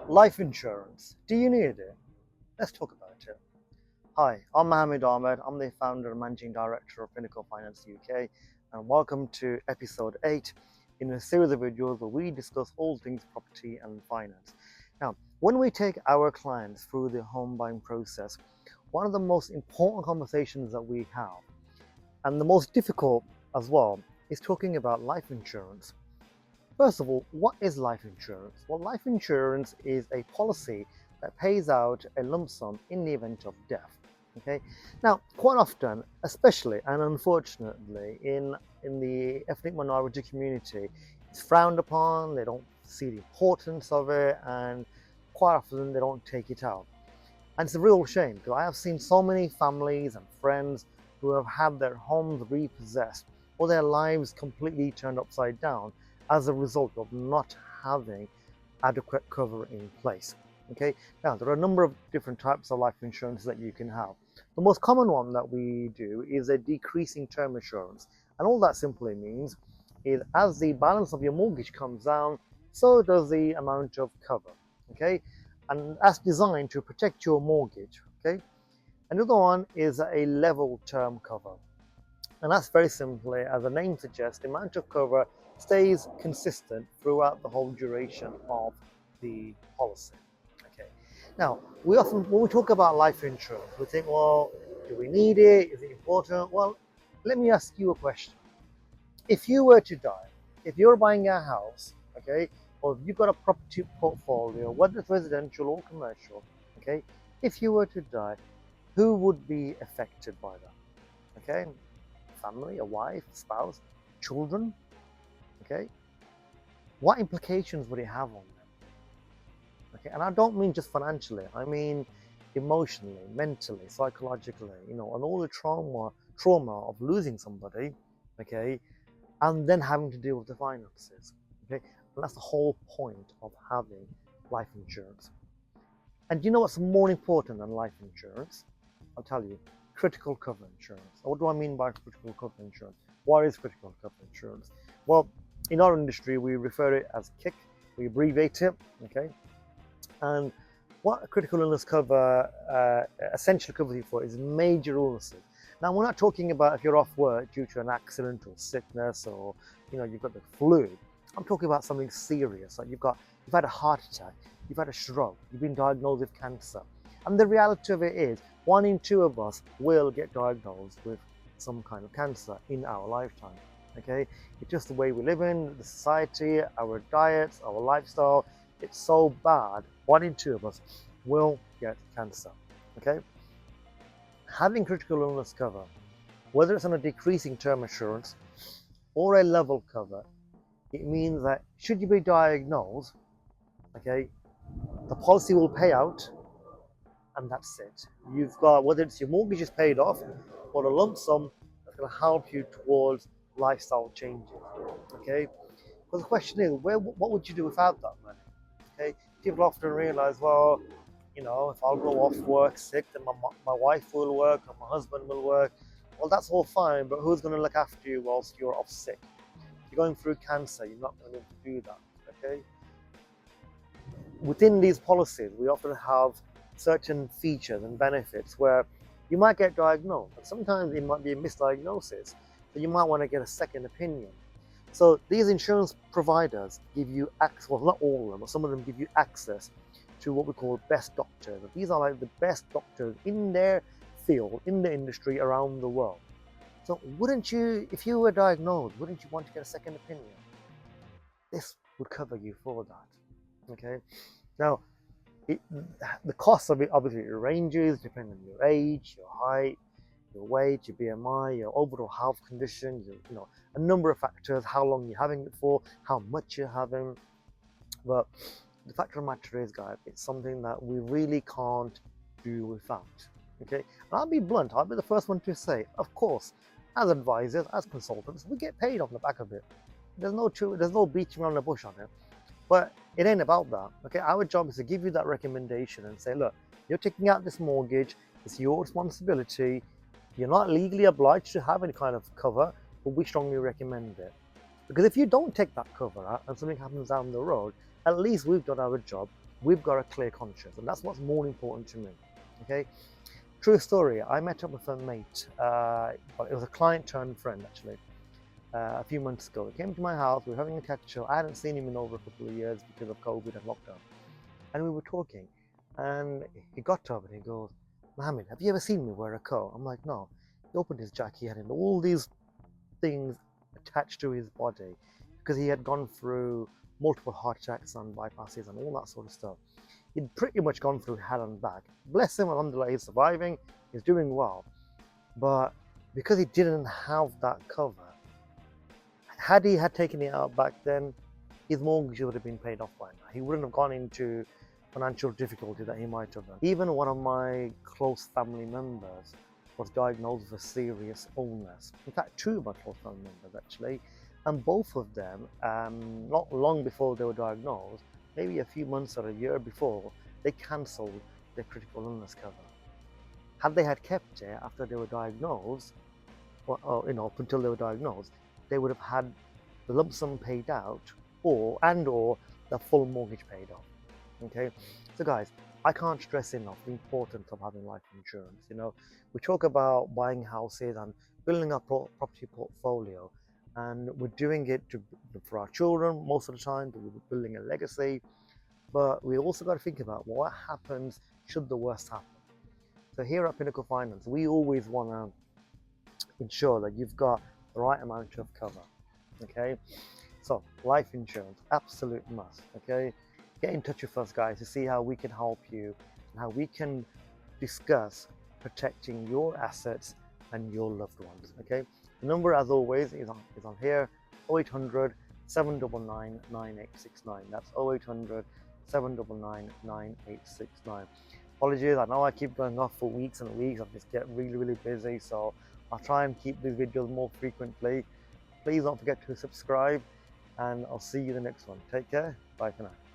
Life insurance. Do you need it? Let's talk about it. Hi, I'm Mohammed Ahmed. I'm the founder and managing director of Pinnacle Finance UK, and welcome to episode 8 in a series of videos where we discuss all things property and finance. Now, when we take our clients through the home buying process, one of the most important conversations that we have, and the most difficult as well, is talking about life insurance. First of all, what is life insurance? Well, life insurance is a policy that pays out a lump sum in the event of death. Okay. Now, quite often, especially and unfortunately, in the ethnic minority community, it's frowned upon. They don't see the importance of it, and quite often they don't take it out. And it's a real shame because I have seen so many families and friends who have had their homes repossessed or their lives completely turned upside down as a result of not having adequate cover in place. Okay, now there are a number of different types of life insurance that you can have. The most common one that we do is a decreasing term assurance, and all that simply means is as the balance of your mortgage comes down, so does the amount of cover. Okay, and that's designed to protect your mortgage. Okay, another one is a level term cover, and that's very simply, as the name suggests, the amount of cover stays consistent throughout the whole duration of the policy. Okay. Now, we often, when we talk about life insurance, we think, well, do we need it? Is it important? Well, let me ask you a question. If you were to die, if you're buying a house, okay, or if you've got a property portfolio, whether it's residential or commercial, okay, if you were to die, who would be affected by that? Okay, family, a wife, spouse, children. Okay, what implications would it have on them? Okay, and I don't mean just financially, I mean emotionally, mentally, psychologically, and all the trauma of losing somebody, okay, and then having to deal with the finances. Okay, and that's the whole point of having life insurance. And do you know what's more important than life insurance? I'll tell you, critical cover insurance. What do I mean by critical cover insurance? What is critical cover insurance? Well, in our industry, we refer it as KIC. We abbreviate it, okay? And what a critical illness cover essentially covers you for is major illnesses. Now, we're not talking about if you're off work due to an accident or sickness, or you've got the flu. I'm talking about something serious, like you've had a heart attack, you've had a stroke, you've been diagnosed with cancer. And the reality of it is, 1 in 2 of us will get diagnosed with some kind of cancer in our lifetime. Okay, it's just the way we live in the society, our diets, our lifestyle. It's so bad. 1 in 2 of us will get cancer. Okay, having critical illness cover, whether it's on a decreasing term assurance or a level cover, it means that should you be diagnosed, okay, the policy will pay out, and that's it. You've got, whether it's your mortgage is paid off or a lump sum that's going to help you towards lifestyle changes. Okay, because the question is, what would you do without that money? Okay, people often realize, well, if I'll go off work sick, then my wife will work or my husband will work. Well, that's all fine, but who's going to look after you whilst you're off sick? If you're going through cancer, you're not going to be able to do that. Okay, within these policies, we often have certain features and benefits where you might get diagnosed, but sometimes it might be a misdiagnosis. So you might want to get a second opinion. So these insurance providers give you access, well, not all of them, but some of them give you access to what we call best doctors. These are like the best doctors in their field, in the industry around the world. So wouldn't you, if you were diagnosed, wouldn't you want to get a second opinion? This would cover you for that. Okay. Now, the cost of it obviously ranges depending on your age, your height, your weight, your BMI, your overall health condition, a number of factors, how long you're having it for, how much you're having. But the fact of the matter is, guys, it's something that we really can't do without. Okay, and I'll be blunt, I'll be the first one to say, of course, as advisors, as consultants, we get paid off the back of it. There's no beating around the bush on it. But it ain't about that. Okay, our job is to give you that recommendation and say, look, you're taking out this mortgage, it's your responsibility. You're not legally obliged to have any kind of cover, but we strongly recommend it. Because if you don't take that cover out and something happens down the road, at least we've done our job we've got a clear conscience, and that's what's more important to me. Okay, true story. I met up with a mate. It was a client turned friend actually. A few months ago, he came to my house. We were having a catch up. I hadn't seen him in over a couple of years because of COVID and lockdown, and we were talking. And he got up and he goes, "Mohammed, have you ever seen me wear a coat?" I'm like, "No." He opened his jacket. He had all these things attached to his body because he had gone through multiple heart attacks and bypasses and all that sort of stuff. He'd pretty much gone through hell and back. Bless him, alhamdulillah, he's surviving, he's doing well. But because he didn't have that cover, had he had taken it out back then, his mortgage would have been paid off by now. He wouldn't have gone into financial difficulty that he might have done. Even one of my close family members was diagnosed with a serious illness. In fact, two of my close family members actually, and both of them, not long before they were diagnosed, maybe a few months or a year before, they cancelled their critical illness cover. Had they had kept it after they were diagnosed, or up until they were diagnosed, they would have had the lump sum paid out, or the full mortgage paid off. Okay, so guys, I can't stress enough the importance of having life insurance. We talk about buying houses and building a property portfolio, and we're doing it for our children most of the time. We're building a legacy, but we also got to think about what happens should the worst happen. So here at Pinnacle Finance, we always want to ensure that you've got the right amount of cover. Okay, so life insurance, absolute must. Okay, get in touch with us, guys, to see how we can help you and how we can discuss protecting your assets and your loved ones. Okay, the number, as always, is on here: 0800 799 9869. That's 0800 799 9869. Apologies, I know I keep going off for weeks and weeks. I just get really busy, so I'll try and keep these videos more frequently. Please don't forget to subscribe, and I'll see you in the next one. Take care. Bye for now.